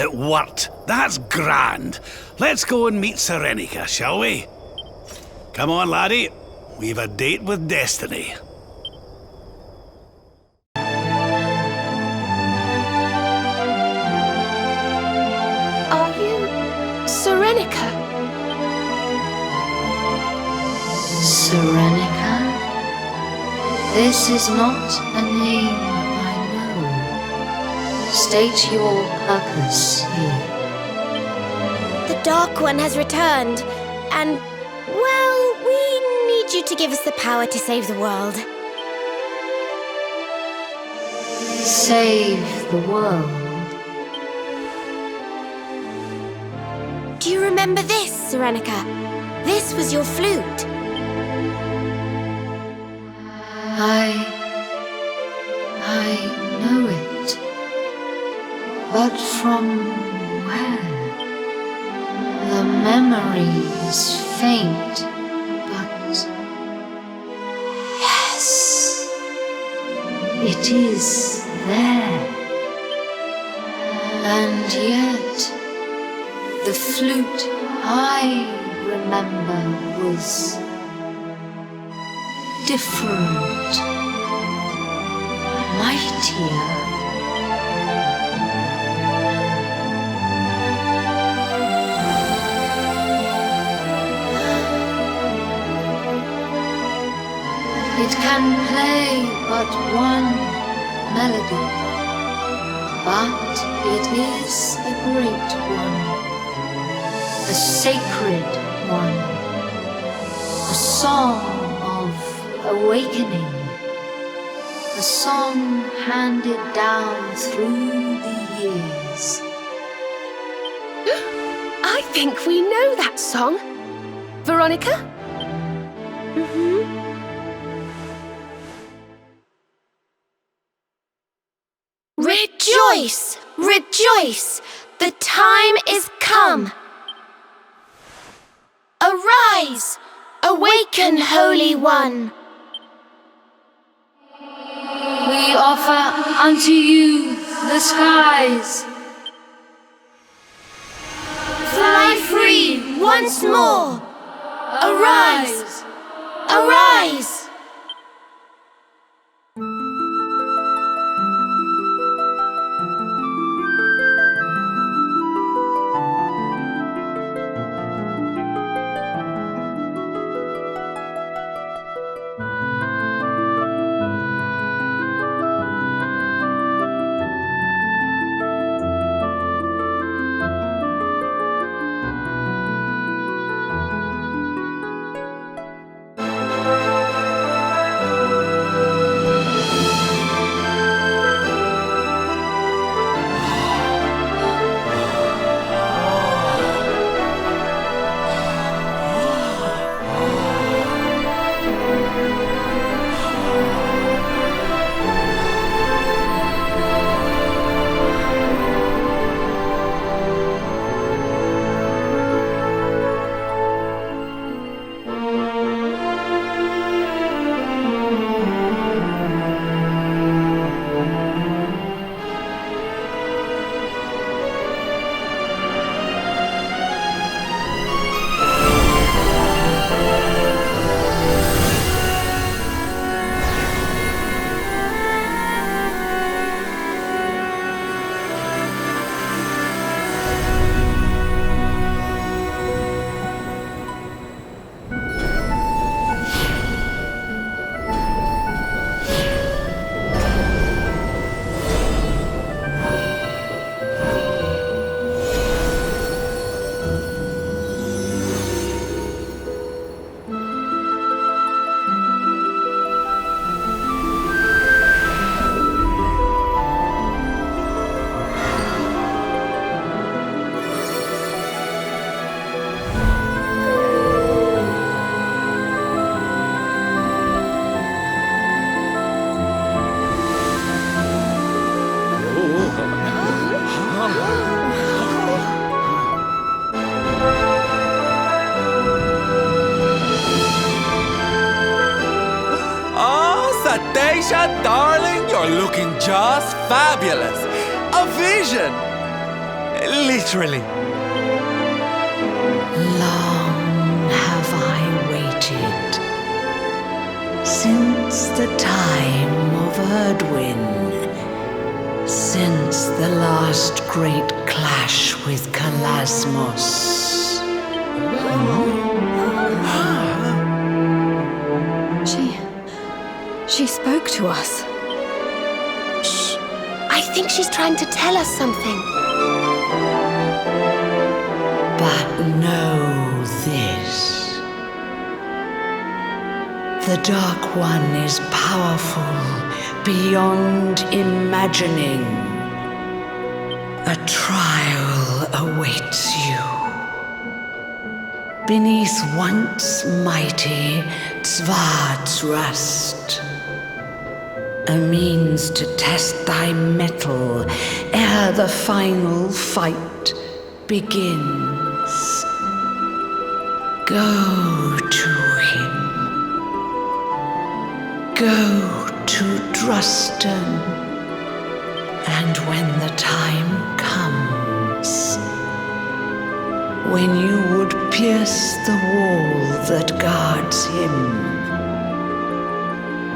It worked. That's grand. Let's go and meet Serenica, shall we? Come on, laddie. We've a date with destiny. Are you Serenica? Serenica? This is not a name I know. State your purpose here. The Dark One has returned, and, well, we need you to give us the power to save the world. Save the world? Do you remember this, Serenica? This was your flute. I know it. But from where? The memory is faint, but... Yes! It is there. And yet, the flute I remember was different, mightier. It can play but one melody, but it is a great one, a sacred one, a song of awakening, a song handed down through the years. I think we know that song. Veronica? Rejoice! Rejoice! The time is come! Arise! Awaken, Holy One! We offer unto you the skies. Fly free once more! Arise! Arise! Daisha, darling, you're looking just fabulous. A vision. Literally. Long have I waited, since the time of Erdwin, since the last great clash with Kalasmos. She spoke to us. Shh. I think she's trying to tell us something. But know this. The Dark One is powerful beyond imagining. A trial awaits you. Beneath once mighty Svartsrust. A means to test thy mettle ere the final fight begins. Go to him. Go to Drustan. And when the time comes, when you would pierce the wall that guards him,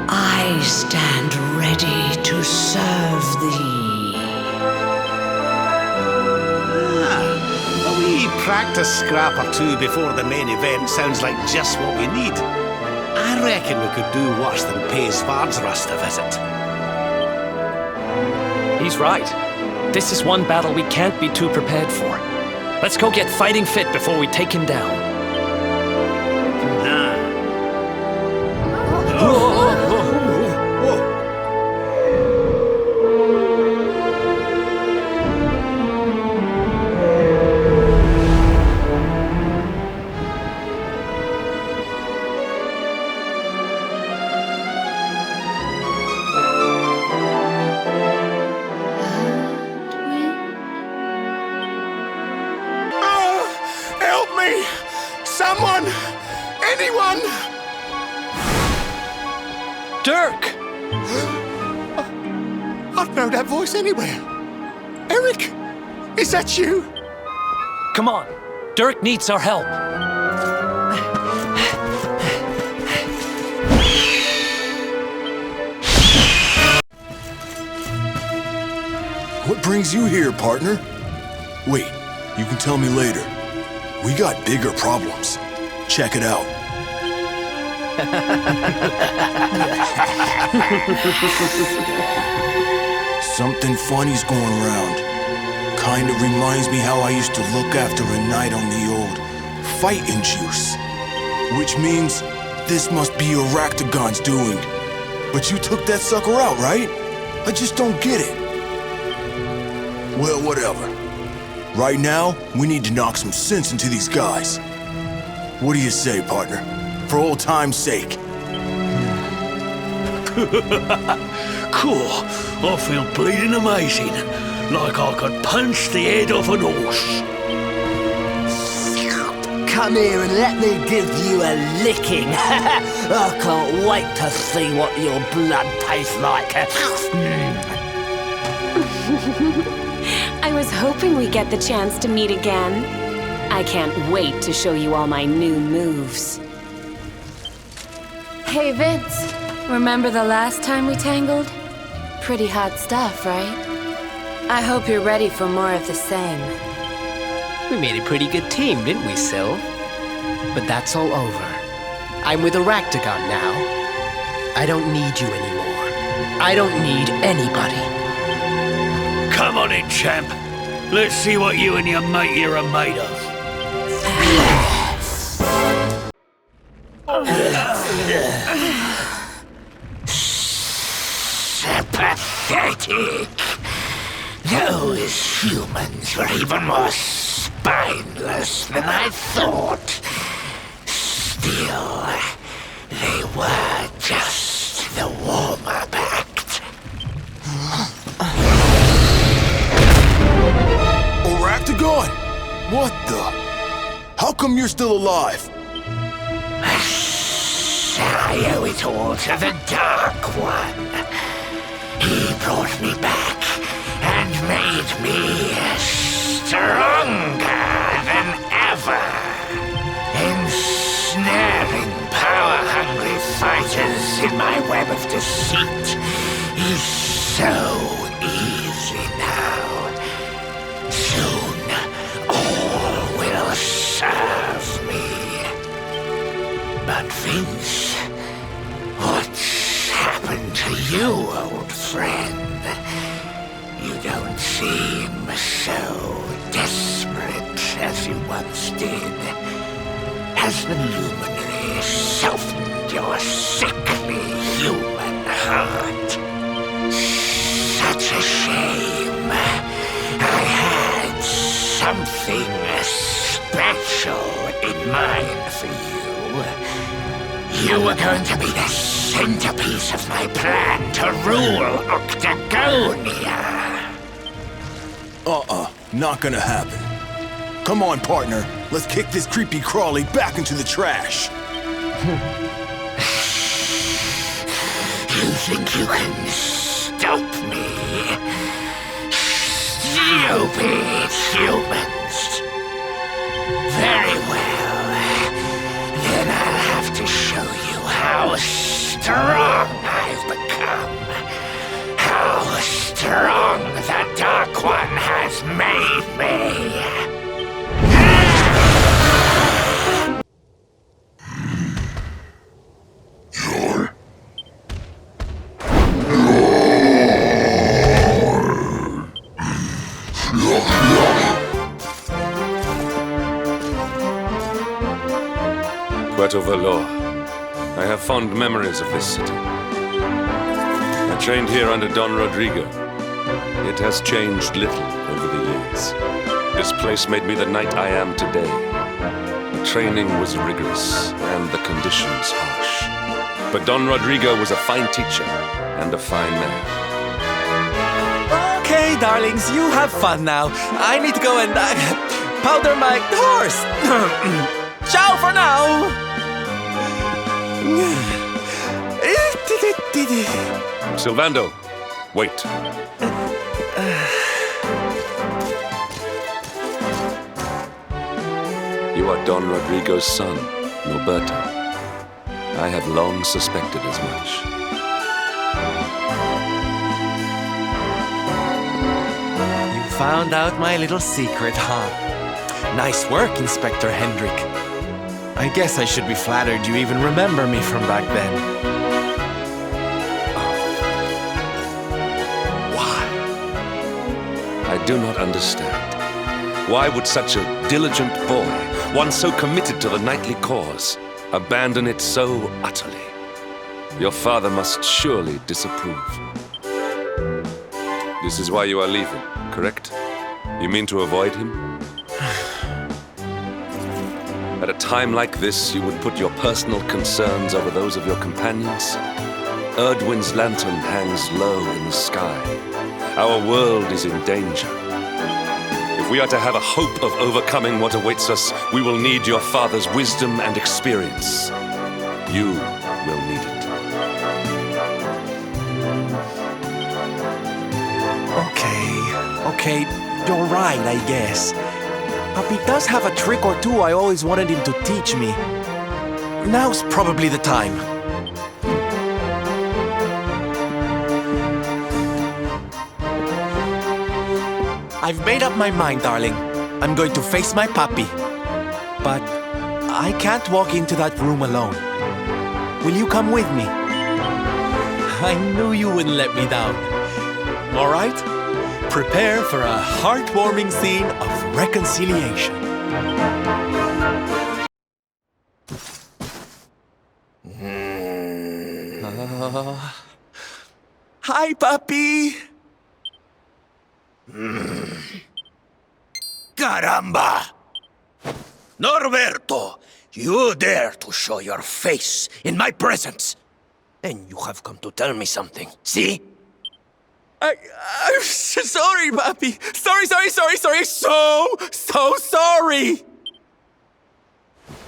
I stand ready to serve thee. A wee practice scrap or two before the main event sounds like just what we need. I reckon we could do worse than pay Svardsrust a visit. He's right. This is one battle we can't be too prepared for. Let's go get fighting fit before we take him down. Someone! Anyone! Dirk! I'd know that voice anywhere. Eric! Is that you? Come on. Dirk needs our help. What brings you here, partner? Wait, you can tell me later. We got bigger problems. Check it out. Something funny's going around. Kind of reminds me how I used to look after a knight on the old fighting juice. Which means this must be Aractagon's doing. But you took that sucker out, right? I just don't get it. Well, whatever. Right now, we need to knock some sense into these guys. What do you say, partner? For old time's sake. Cool. I feel bleeding amazing. Like I could punch the head off an horse. Come here and let me give you a licking. I can't wait to see what your blood tastes like. I was hoping we'd get the chance to meet again. I can't wait to show you all my new moves. Hey, Vince. Remember the last time we tangled? Pretty hot stuff, right? I hope you're ready for more of the same. We made a pretty good team, didn't we, Syl? But that's all over. I'm with Aractagon now. I don't need you anymore. I don't need anybody. Come on in, champ. Let's see what you and your mate here are made of. Pathetic. Those humans were even more spineless than I thought. Still, they were just the warm-up act. Aractagon! What the? How come you're still alive? I owe it all to the Dark One. He brought me back and made me strong. my web of deceit is so easy now. Soon, all will serve me. But Vince, what's happened to you, old friend? You don't seem so desperate as you once did. Has the luminary softened your sickly human heart? Such a shame. I had something special in mind for you. You were going to be the centerpiece of my plan to rule Octagonia. Not gonna happen. Come on, partner. Let's kick this creepy crawly back into the trash. You think you can stop me? Stupid humans. Very well. Then I'll have to show you how strong I've become. How strong the Dark One has made me. Puerto Valor. I have fond memories of this city. I trained here under Don Rodrigo. It has changed little over the years. This place made me the knight I am today. The training was rigorous and the conditions harsh. But Don Rodrigo was a fine teacher and a fine man. Okay, darlings, you have fun now. I need to go and powder my horse. Ciao for now. Sylvando, wait. You are Don Rodrigo's son, Norberto. I have long suspected as much. You found out my little secret, huh? Nice work, Inspector Hendrik. I guess I should be flattered you even remember me from back then. I do not understand. Why would such a diligent boy, one so committed to the knightly cause, abandon it so utterly? Your father must surely disapprove. This is why you are leaving, correct? You mean to avoid him? At a time like this, you would put your personal concerns over those of your companions? Erdwin's lantern hangs low in the sky. Our world is in danger. If we are to have a hope of overcoming what awaits us, we will need your father's wisdom and experience. You will need it. Okay, you're right, I guess. Papi does have a trick or two I always wanted him to teach me. Now's probably the time. I've made up my mind, darling. I'm going to face my papi. But I can't walk into that room alone. Will you come with me? I knew you wouldn't let me down. All right? Prepare for a heartwarming scene of reconciliation. Hi, papi. Caramba! Norberto, you dare to show your face in my presence. And you have come to tell me something, see? I'm sorry, papi. Sorry. So sorry.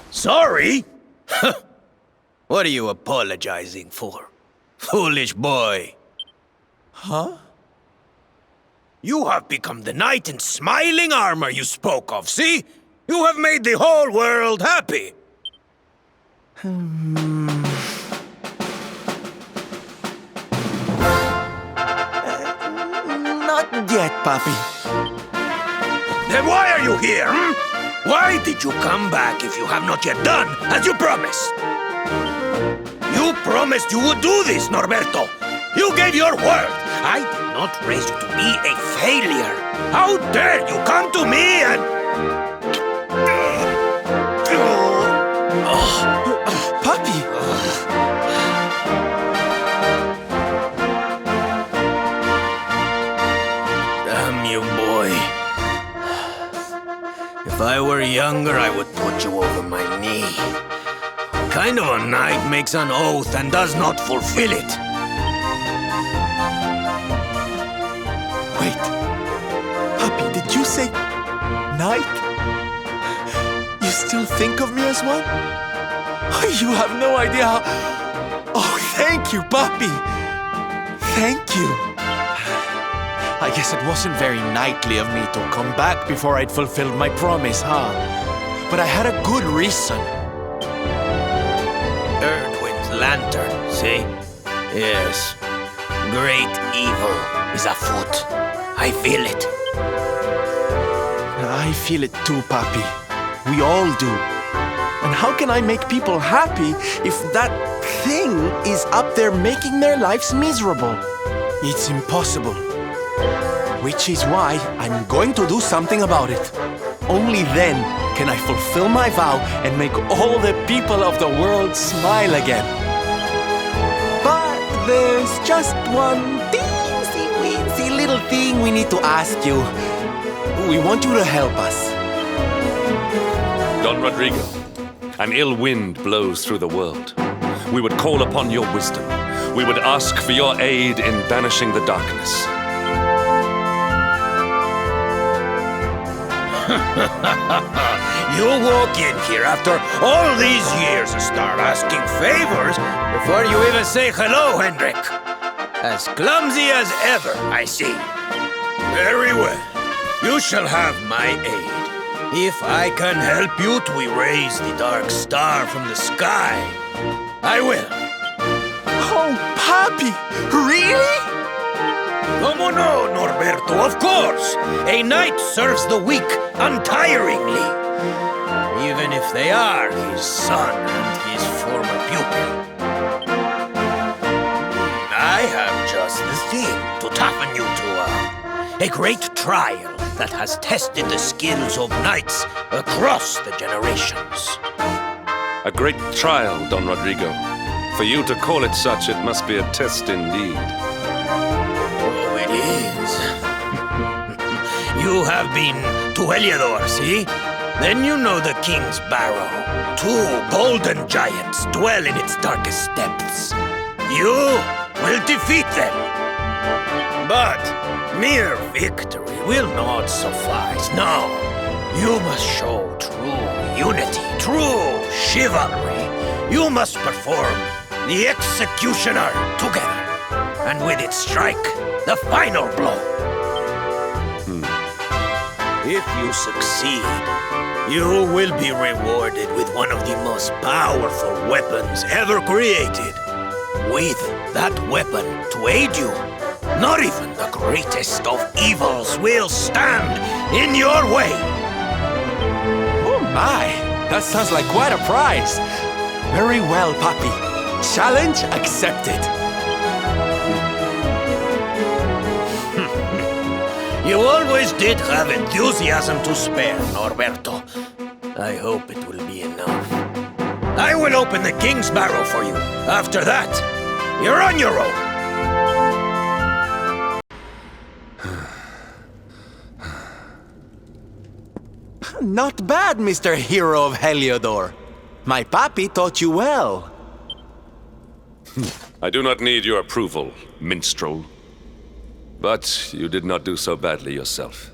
Sorry? What are you apologizing for? Foolish boy. Huh? You have become the knight in smiling armor you spoke of, see? You have made the whole world happy. Not yet, Papi. Then why are you here, hmm? Why did you come back if you have not yet done as you promised? You promised you would do this, Norberto. You gave your word. I did not raise you to be a failure. How dare you come to me and... Papi! Damn you, boy. If I were younger, I would put you over my knee. What kind of a knight makes an oath and does not fulfill it? Wait. Papi, did you say knight? You still think of me as one? You have no idea how... Oh, thank you, Papi. Thank you. I guess it wasn't very knightly of me to come back before I'd fulfilled my promise, huh? But I had a good reason. Erdwin's lantern, see? Yes. Great evil is afoot. I feel it. I feel it too, Papi. We all do. And how can I make people happy if that thing is up there making their lives miserable? It's impossible. Which is why I'm going to do something about it. Only then can I fulfill my vow and make all the people of the world smile again. But there's just one teensy-weensy little thing we need to ask you. We want you to help us. Don Rodrigo, an ill wind blows through the world. We would call upon your wisdom. We would ask for your aid in banishing the darkness. You walk in here after all these years and start asking favors before you even say hello, Hendrik. As clumsy as ever, I see. Very well. You shall have my aid. If I can help you to erase the dark star from the sky, I will. Oh, Papi! Really? Como no, Norberto, of course. A knight serves the weak untiringly. Even if they are his son and his former pupil. I have just the thing to toughen you to a great trial that has tested the skills of knights across the generations. A great trial, Don Rodrigo. For you to call it such, it must be a test indeed. Oh, it is. You have been to Heliodor, see? Then you know the King's Barrow. 2 golden giants dwell in its darkest depths. You will defeat them. But mere victory will not suffice. No, you must show true unity, true chivalry. You must perform the executioner together, and with it strike the final blow. If you succeed, you will be rewarded with one of the most powerful weapons ever created. With that weapon to aid you, not even the greatest of evils will stand in your way. Oh my! That sounds like quite a prize. Very well, Papi. Challenge accepted. You always did have enthusiasm to spare, Norberto. I hope it will be enough. I will open the King's Barrow for you. After that, you're on your own. Not bad, Mr. Hero of Heliodor. My papi taught you well. I do not need your approval, minstrel. But you did not do so badly yourself.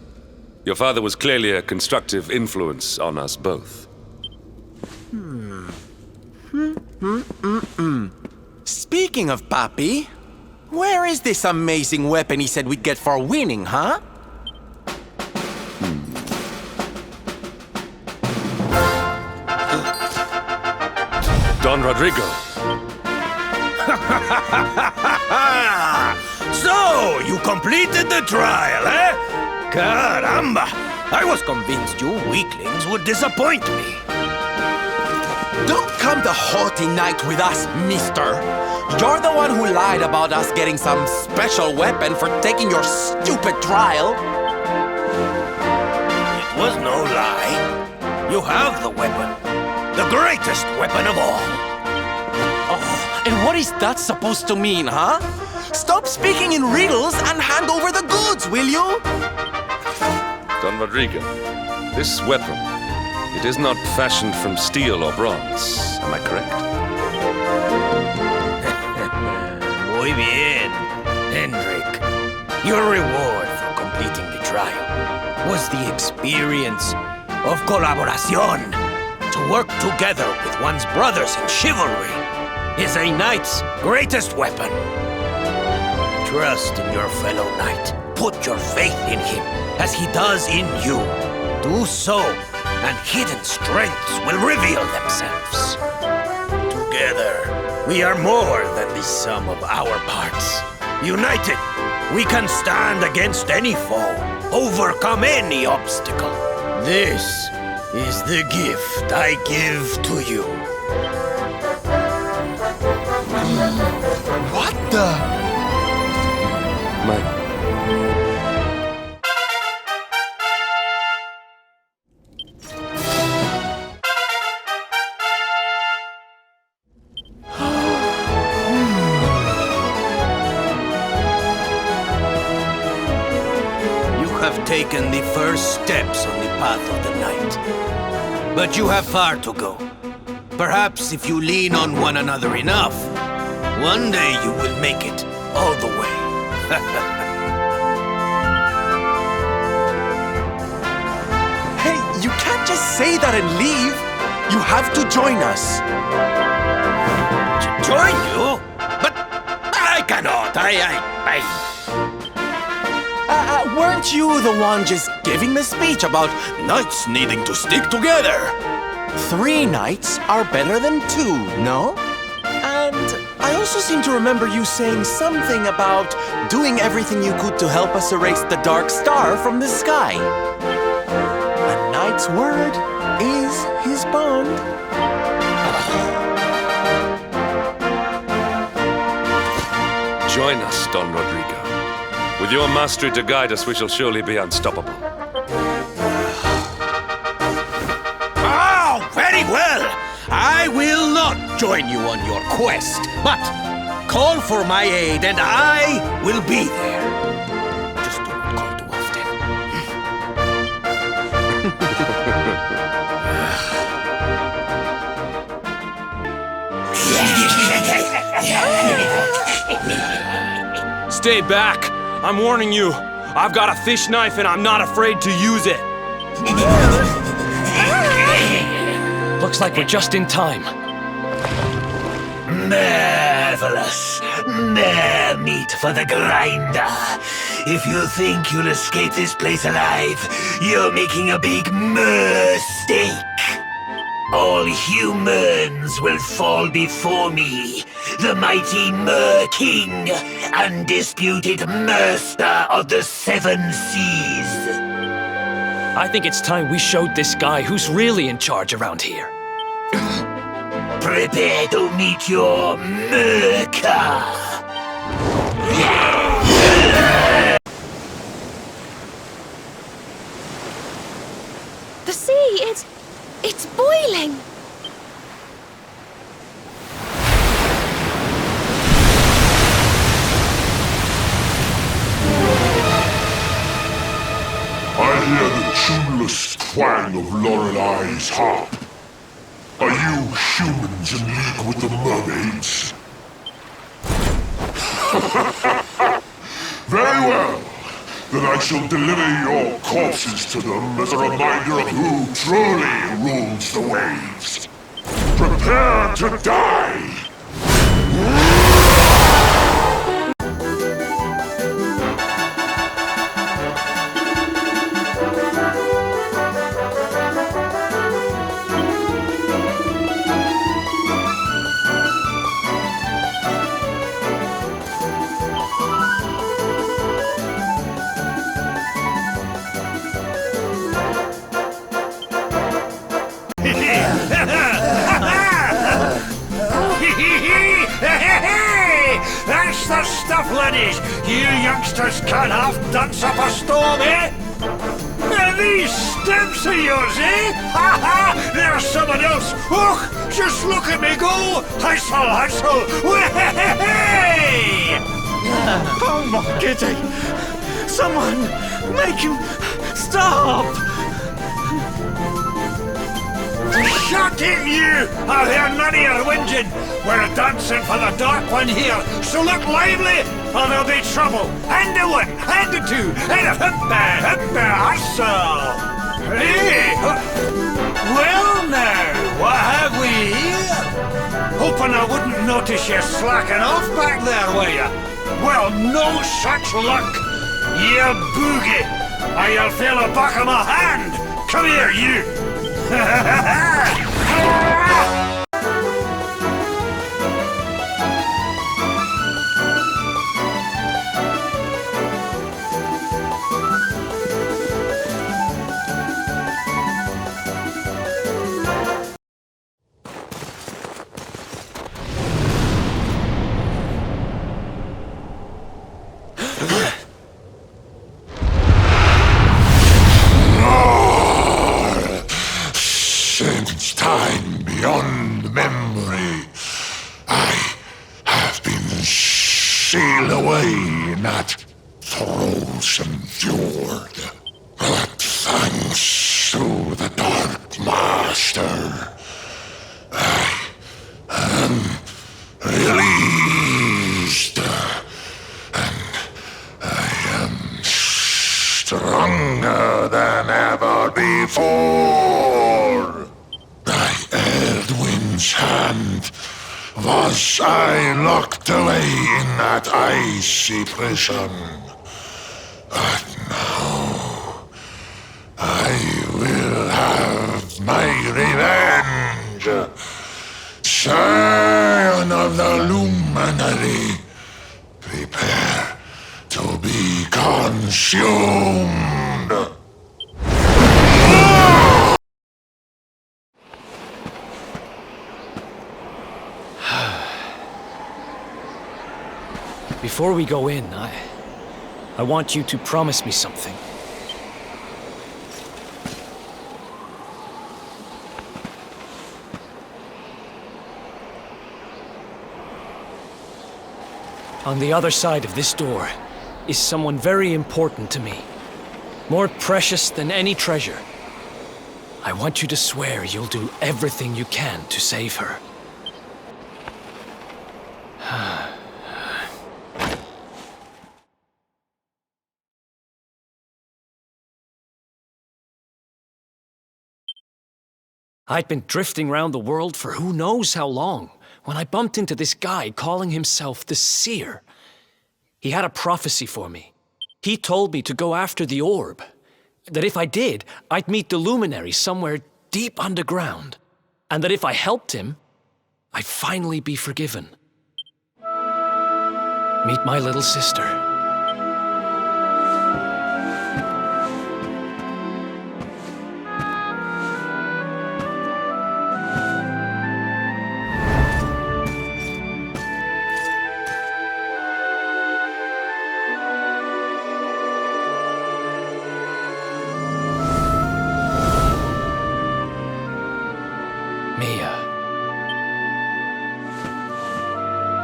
Your father was clearly a constructive influence on us both. Speaking of papi, where is this amazing weapon he said we'd get for winning, huh? Don Rodrigo. So, you completed the trial, eh? Caramba! I was convinced you weaklings would disappoint me. Don't come the haughty knight with us, mister. You're the one who lied about us getting some special weapon for taking your stupid trial. It was no lie. You have the weapon. The greatest weapon of all. Oh, and what is that supposed to mean, huh? Stop speaking in riddles and hand over the goods, will you? Don Rodrigo, this weapon, it is not fashioned from steel or bronze. Am I correct? Muy bien, Hendrik. Your reward for completing the trial was the experience of collaboración. To work together with one's brothers in chivalry is a knight's greatest weapon. Trust in your fellow knight. Put your faith in him as he does in you. Do so, and hidden strengths will reveal themselves. Together, we are more than the sum of our parts. United, we can stand against any foe, overcome any obstacle. This is the gift I give to you. What the? Taken the first steps on the path of the night. But you have far to go. Perhaps if you lean on one another enough, one day you will make it all the way. Hey, you can't just say that and leave. You have to join us. Join you? But I cannot. Weren't you the one just giving the speech about knights needing to stick together? 3 knights are better than 2, no? And I also seem to remember you saying something about doing everything you could to help us erase the dark star from the sky. A knight's word is his bond. Join us, Don Rodrigo. With your mastery to guide us, we shall surely be unstoppable. Oh, very well! I will not join you on your quest, but call for my aid and I will be there. Just don't call too often. Stay back! I'm warning you. I've got a fish knife and I'm not afraid to use it. Looks like we're just in time. Marvelous. More meat for the grinder. If you think you'll escape this place alive, you're making a big mistake. All humans will fall before me, the mighty Mer King, undisputed master of the 7 seas. I think it's time we showed this guy who's really in charge around here. Prepare to meet your Merca. The sea, it's boiling. I hear the tuneless twang of Lorelei's harp. Are you humans in league with the mermaids? Very well. Then I shall deliver your corpses to them as a reminder of who truly rules the waves. Prepare to die! dancers can't have dance up a storm, eh? And these steps of yours, eh? Ha ha! There's someone else! Oh, just look at me go! Hustle, hustle! Way! Oh my kitty! Someone make him stop! Shut it, you! I'll hear none of your whinging. We're dancing for the Dark One here, so look lively, or there'll be trouble. And a one, and a two, and a hustle! Hey! Well now, what have we here? Hoping I wouldn't notice you slacking off back there, were you? Well, no such luck! You boogie! Or you'll feel the back of my hand! Come here, you! Since time beyond memory, I have been sealed away in that frozen fjord. But thanks to the Dark Master, I am released, and I am stronger than ever before. By Erdwin's hand was I locked away in that icy prison. But now I will have my revenge. Scion of the Luminary, prepare to be consumed. Before we go in, I want you to promise me something. On the other side of this door is someone very important to me. More precious than any treasure. I want you to swear you'll do everything you can to save her. I'd been drifting around the world for who knows how long when I bumped into this guy calling himself the Seer. He had a prophecy for me. He told me to go after the orb, that if I did, I'd meet the Luminary somewhere deep underground, and that if I helped him, I'd finally be forgiven. Meet my little sister.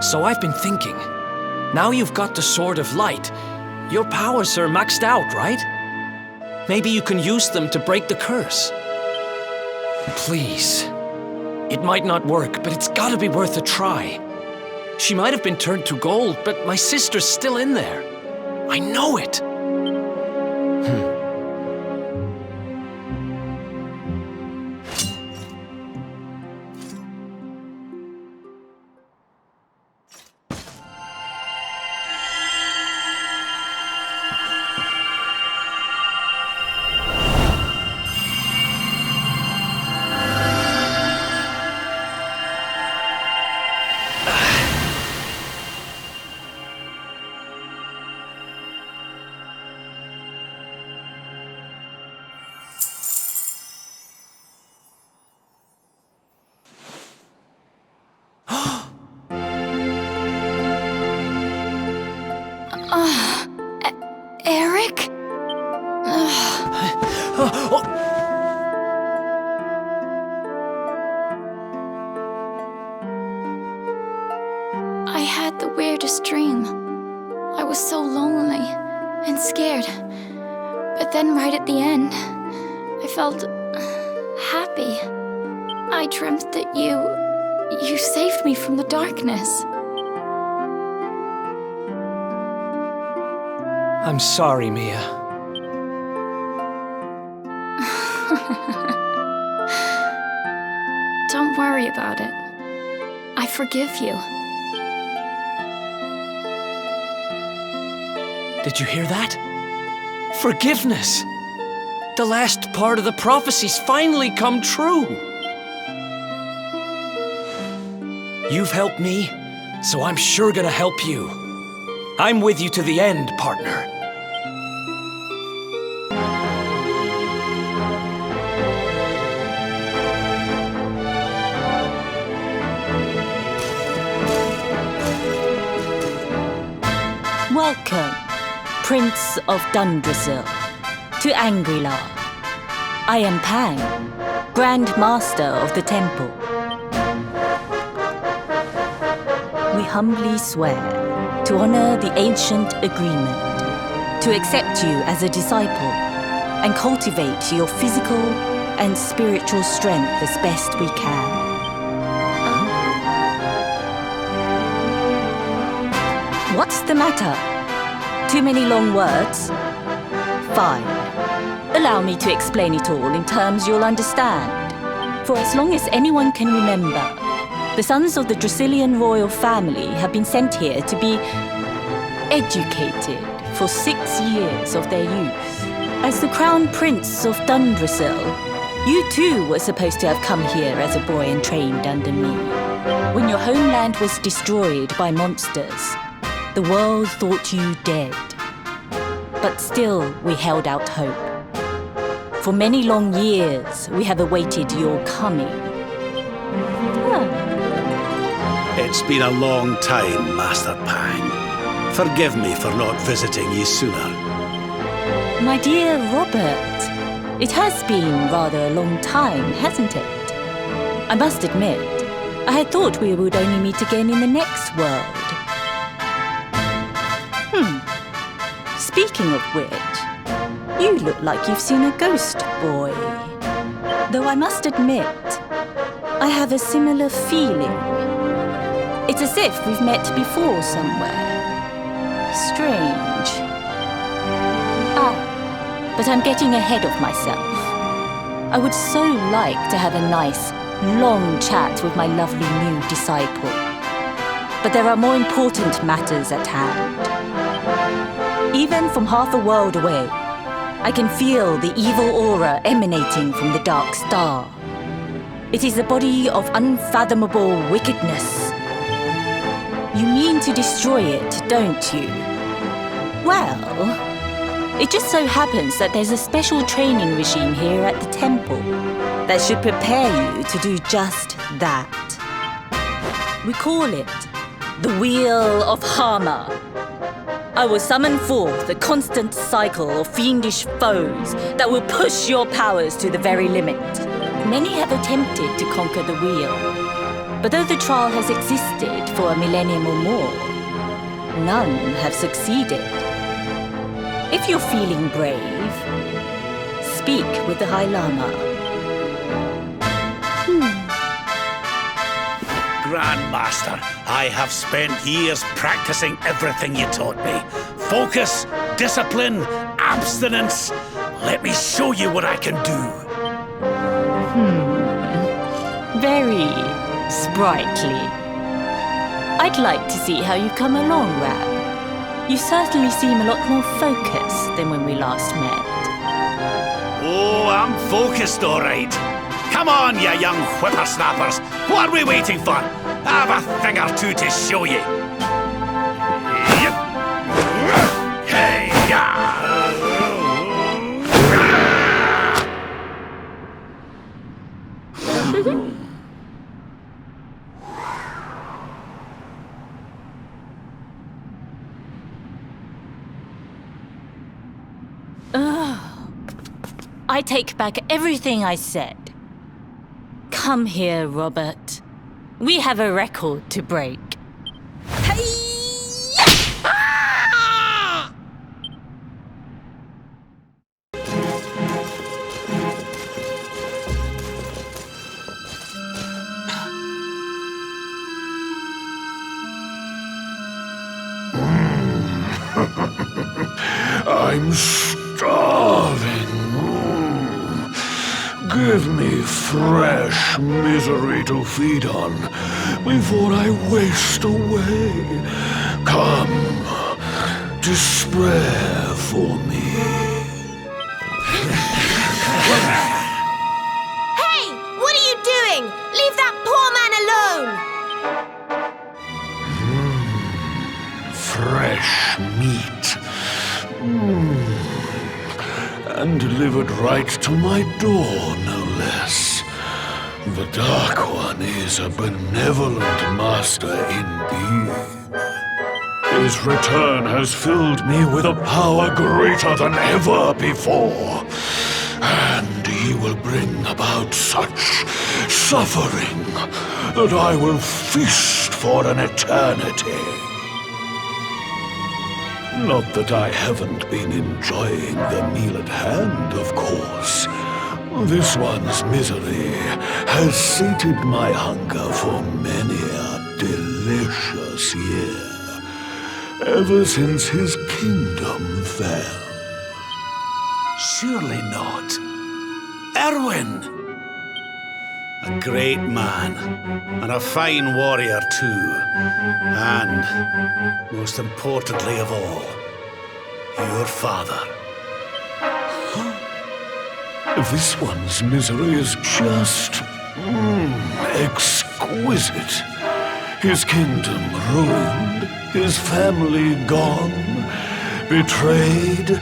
So I've been thinking, now you've got the Sword of Light, your powers are maxed out, right? Maybe you can use them to break the curse. Please. It might not work, but it's gotta be worth a try. She might have been turned to gold, but my sister's still in there. I know it. the weirdest dream. I was so lonely and scared. But then right at the end, I felt happy. I dreamt that you saved me from the darkness. I'm sorry, Mia. Don't worry about it. I forgive you. Did you hear that? Forgiveness! The last part of the prophecy's finally come true! You've helped me, so I'm sure gonna help you. I'm with you to the end, partner. Welcome, Prince of Dundrasil, to Angrilar. I am Pan, Grand Master of the Temple. We humbly swear to honor the ancient agreement, to accept you as a disciple, and cultivate your physical and spiritual strength as best we can. What's the matter? Too many long words? Fine. Allow me to explain it all in terms you'll understand. For as long as anyone can remember, the sons of the Dracilian royal family have been sent here to be educated for 6 years of their youth. As the Crown Prince of Dundrasil, you too were supposed to have come here as a boy and trained under me. When your homeland was destroyed by monsters, the world thought you dead. But still, we held out hope. For many long years, we have awaited your coming. It's been a long time, Master Pang. Forgive me for not visiting you sooner. My dear Robert, it has been rather a long time, hasn't it? I must admit, I had thought we would only meet again in the next world. Speaking of which, you look like you've seen a ghost, boy. Though I must admit, I have a similar feeling. It's as if we've met before somewhere. Strange. But I'm getting ahead of myself. I would so like to have a nice, long chat with my lovely new disciple. But there are more important matters at hand. Even from half a world away, I can feel the evil aura emanating from the dark star. It is a body of unfathomable wickedness. You mean to destroy it, don't you? Well, it just so happens that there's a special training regime here at the temple that should prepare you to do just that. We call it the Wheel of Harma. I will summon forth the constant cycle of fiendish foes that will push your powers to the very limit. Many have attempted to conquer the wheel, but though the trial has existed for a millennium or more, none have succeeded. If you're feeling brave, speak with the High Lama. Grandmaster, I have spent years practicing everything you taught me. Focus, discipline, abstinence. Let me show you what I can do. Very sprightly. I'd like to see how you come along, Rab. You certainly seem a lot more focused than when we last met. Oh, I'm focused, all right. Come on, you young whippersnappers. What are we waiting for? I have a thing or two to show you. Hey, I take back everything I said. Come here, Robert. We have a record to break. Hey! I'm starving. Give me fresh misery to feed on before I waste away. Come, despair for me. Hey! What are you doing? Leave that poor man alone! Fresh meat. And delivered right to my door, no less. The Dark One is a benevolent master indeed. His return has filled me with a power greater than ever before. And he will bring about such suffering that I will feast for an eternity. Not that I haven't been enjoying the meal at hand, of course. This one's misery has sated my hunger for many a delicious year, ever since his kingdom fell. Surely not. Erwin! A great man, and a fine warrior too. And, most importantly of all, your father. This one's misery is just exquisite. His kingdom ruined, his family gone, betrayed,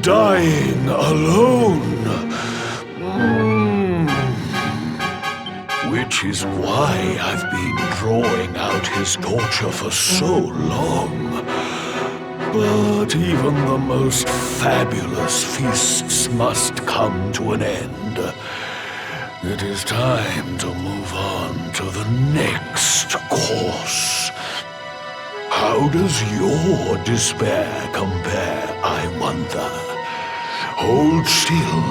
dying alone. Which is why I've been drawing out his torture for so long. But even the most fabulous feasts must come to an end. It is time to move on to the next course. How does your despair compare, I wonder? Hold still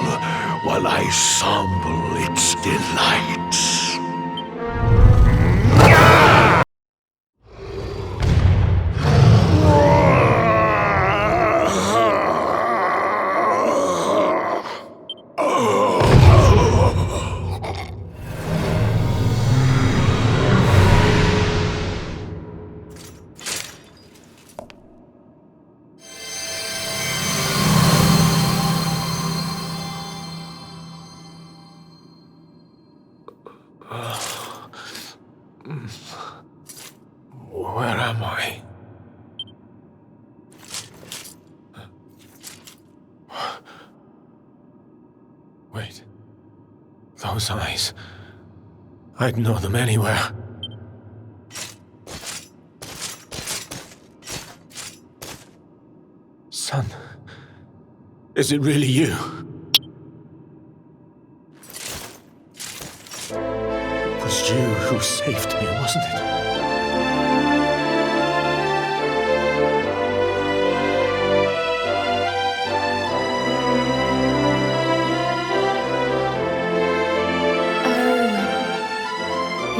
while I sample its delights. Where am I? Wait. Those eyes. I'd know them anywhere. Son. Is it really you? It was you who saved me, wasn't it?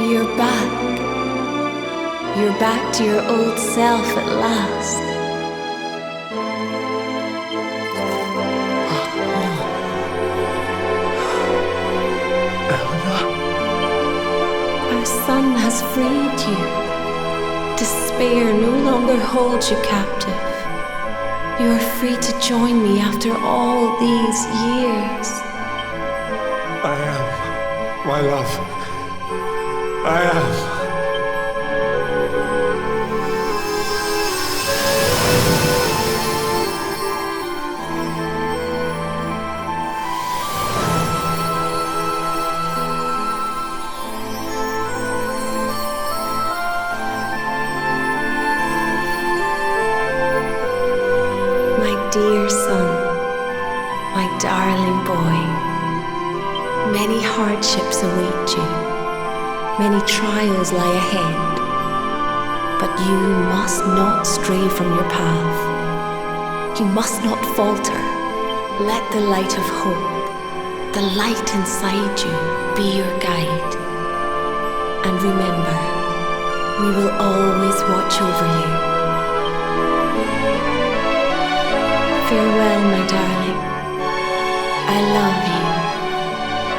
You're back. You're back to your old self at last. Our son has freed you. Despair no longer holds you captive. You are free to join me after all these years. I am, my love. I am. My dear son, my darling boy, many hardships await you. Many trials lie ahead, but you must not stray from your path. You must not falter. Let the light of hope, the light inside you, be your guide. And remember, we will always watch over you. Farewell, my darling. I love you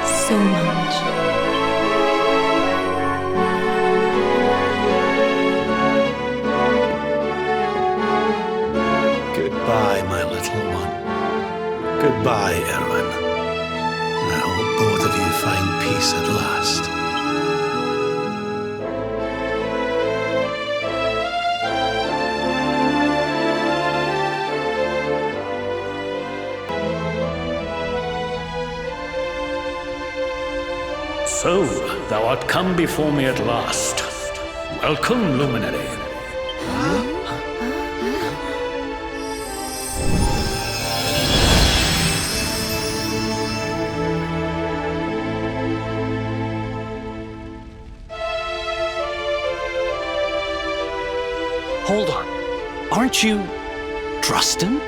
so much. Goodbye, my little one. Goodbye, Erwin. I hope both of you find peace at last. So, thou art come before me at last. Welcome, Luminary. Hold on. Aren't you Drustin?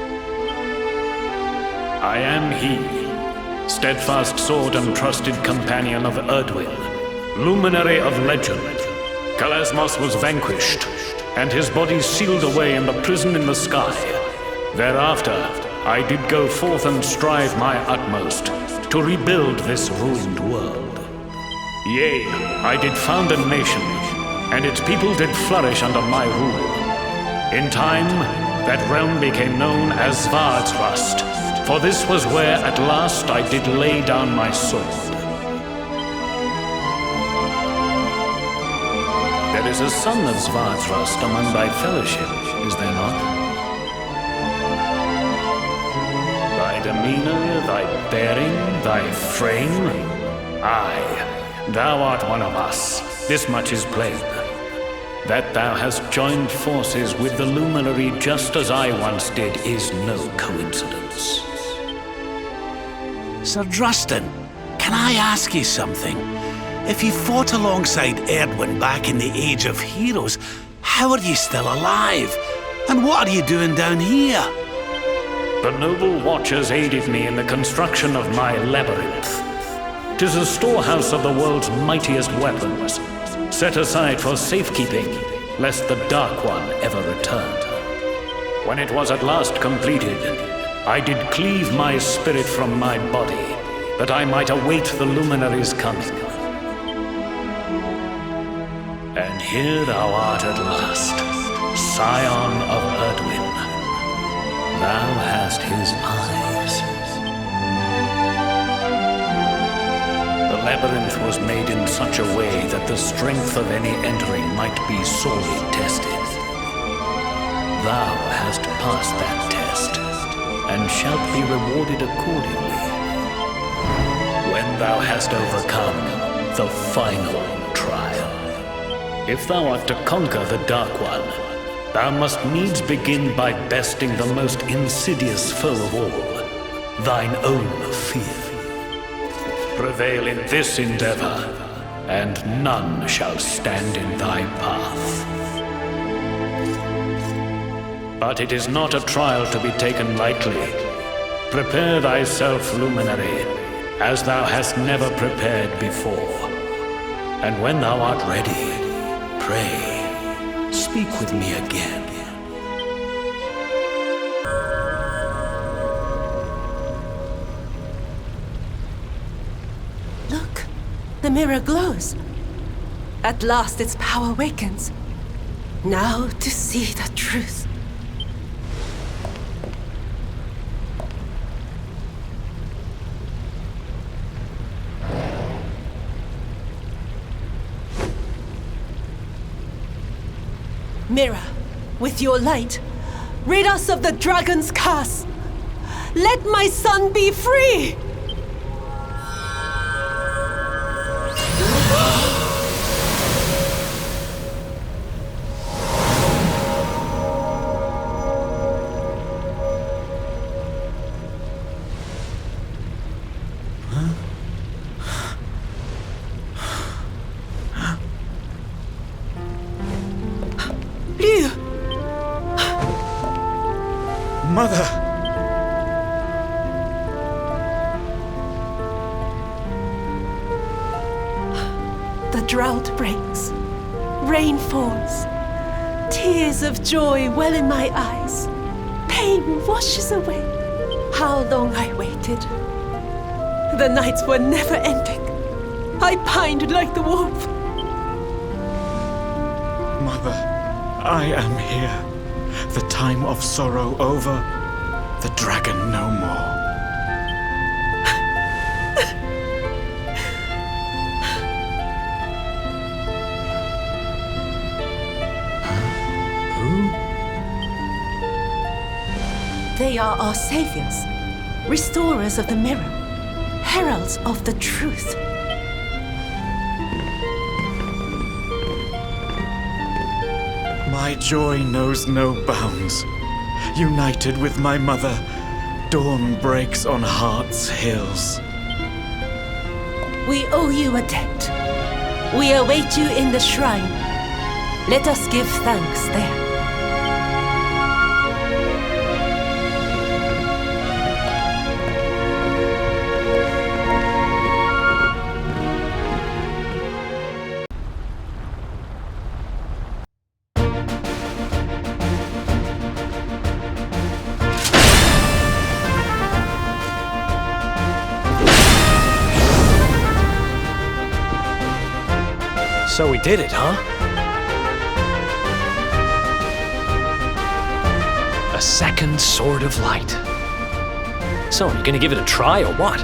I am he, steadfast sword and trusted companion of Erdwin, luminary of legend. Kalasmos was vanquished, and his body sealed away in the prison in the sky. Thereafter, I did go forth and strive my utmost to rebuild this ruined world. Yea, I did found a nation, and its people did flourish under my rule. In time, that realm became known as Svardsrust, for this was where at last I did lay down my sword. There is a son of Svardsrust among thy fellowship, is there not? Thy demeanor, thy bearing, thy frame? Aye, thou art one of us, this much is plain. That thou hast joined forces with the Luminary just as I once did is no coincidence. Sir Drustin, can I ask you something? If you fought alongside Erdwin back in the Age of Heroes, how are you still alive? And what are you doing down here? The noble Watchers aided me in the construction of my labyrinth. 'Tis a storehouse of the world's mightiest weapons, set aside for safekeeping, lest the Dark One ever return. When it was at last completed, I did cleave my spirit from my body, that I might await the Luminary's coming. And here thou art at last, scion of Erdwin. Thou hast his eyes. The labyrinth was made in such a way that the strength of any entering might be sorely tested. Thou hast passed that test, and shalt be rewarded accordingly. When thou hast overcome the final trial. If thou art to conquer the Dark One, thou must needs begin by besting the most insidious foe of all, thine own fear. Prevail in this endeavor, and none shall stand in thy path. But it is not a trial to be taken lightly. Prepare thyself, Luminary, as thou hast never prepared before. And when thou art ready, pray, speak with me again. Look, the mirror glows. At last its power awakens. Now to see the truth. Mirror, with your light, rid us of the dragon's curse. Let my son be free! Mother! The drought breaks. Rain falls. Tears of joy well in my eyes. Pain washes away. how long I waited. The nights were never ending. I pined like the wolf. Mother, I am here. The time of sorrow over, the dragon no more. They are our saviors, restorers of the mirror, heralds of the truth. My joy knows no bounds. United with my mother, dawn breaks on heart's hills. We owe you a debt. We await you in the shrine. Let us give thanks there. So we did it, huh? A second Sword of Light. So, you gonna give it a try or what?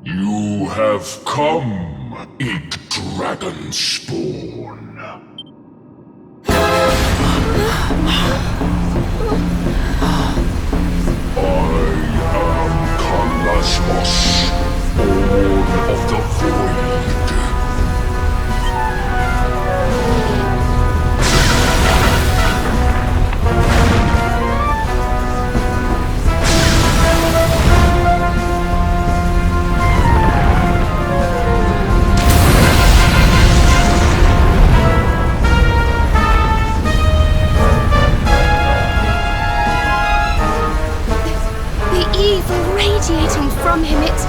You have come, ink dragon spawn. I am Kalasmos, born of the void. Radiating from him, it's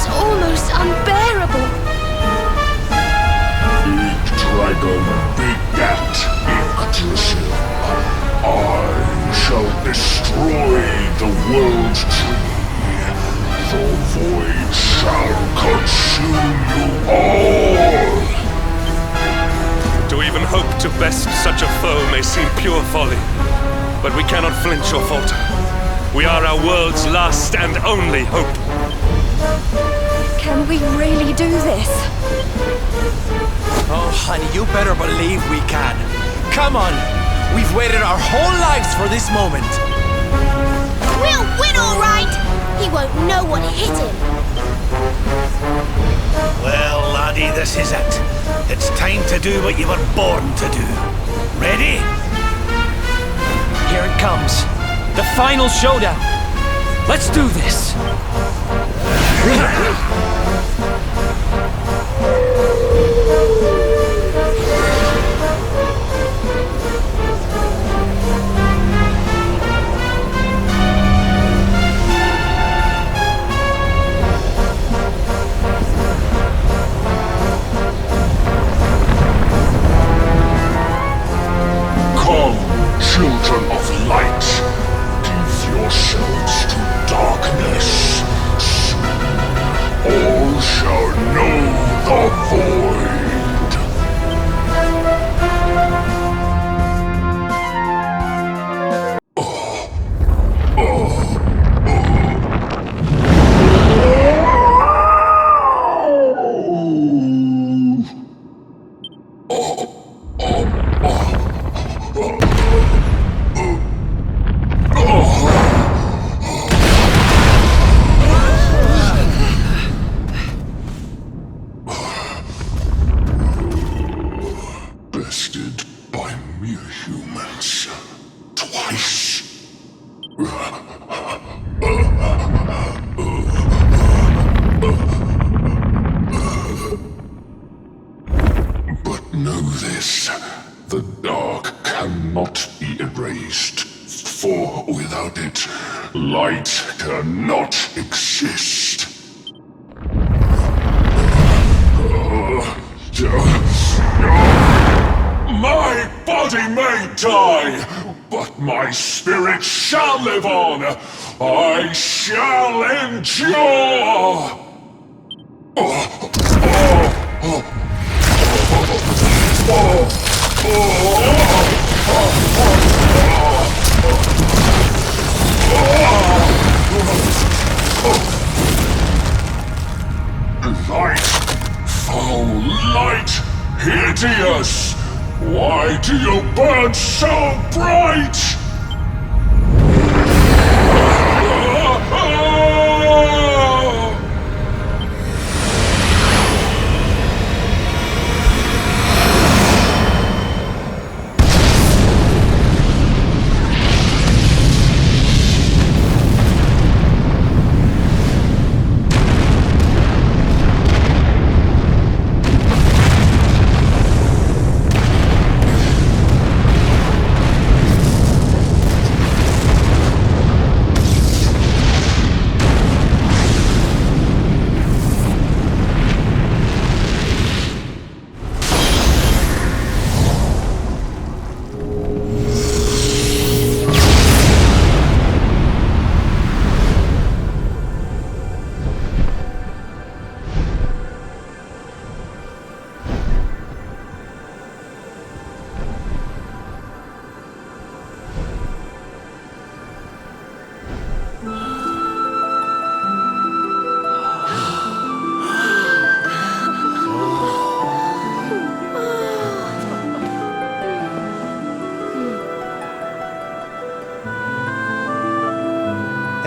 almost unbearable. Ink dragon begat Yggdrasil. I shall destroy the world tree. The void shall consume you all. To even hope to best such a foe may seem pure folly, but we cannot flinch or falter. We are our world's last and only hope. Can we really do this? Oh, honey, you better believe we can. Come on! We've waited our whole lives for this moment. We'll win, all right! He won't know what hit him. Well, laddie, this is it. It's time to do what you were born to do. Ready? Here it comes. The final showdown. Let's do this! Come, children of light, give yourselves to darkness. Soon, all shall know the void. Bested by mere humans. Twice. But know this, the dark cannot be erased, for without it, light cannot exist. My body may die, but my spirit shall live on. I shall endure. Light, foul light, hideous! Why do you burn so bright?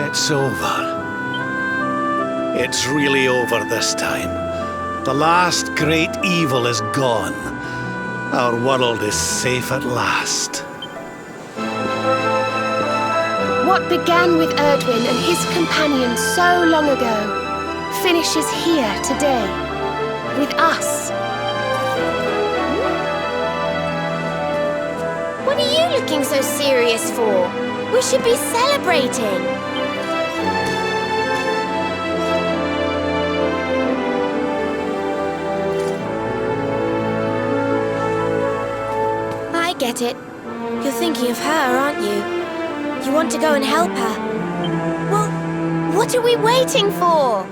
It's over. It's really over this time. The last great evil is gone. Our world is safe at last. What began with Erdwin and his companions so long ago finishes here today, with us. What are you looking so serious for? We should be celebrating. I get it. You're thinking of her, aren't you? You want to go and help her. Well, what are we waiting for?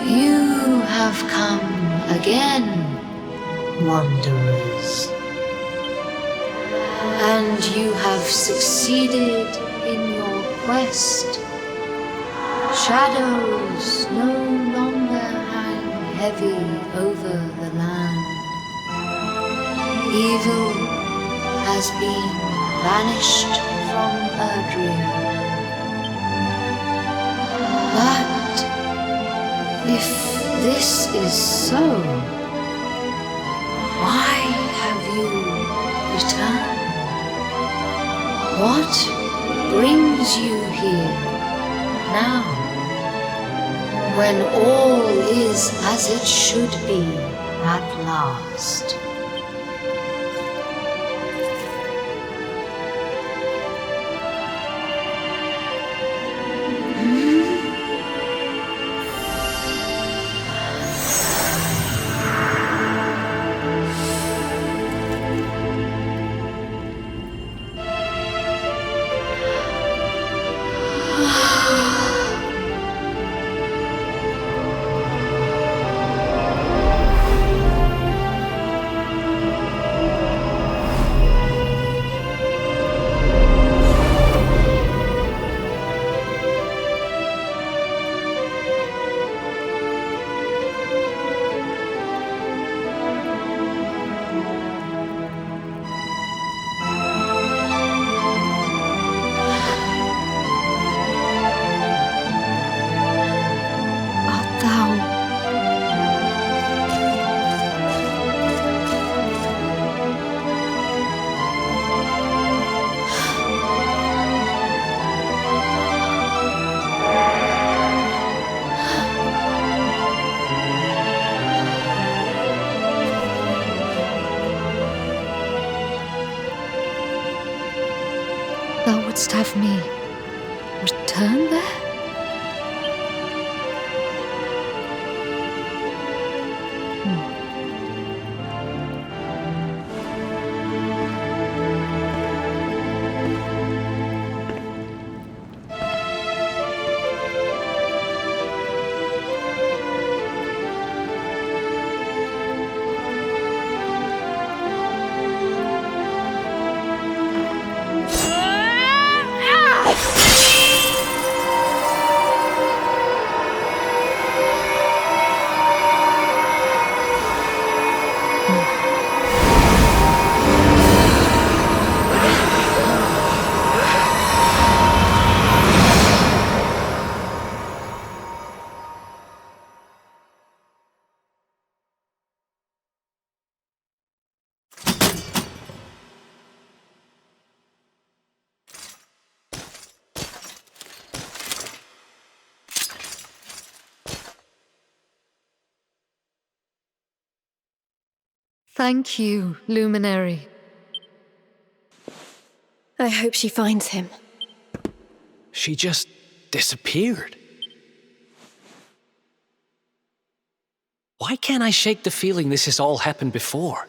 You have come again, wanderers. And you have succeeded in your quest. Shadows no longer heavy over the land. Evil has been banished from Erdrea. But if this is so, why have you returned? What brings you here now, when all is as it should be at last? Thou wouldst have me return there? Thank you, Luminary. I hope she finds him. She just disappeared. Why can't I shake the feeling this has all happened before?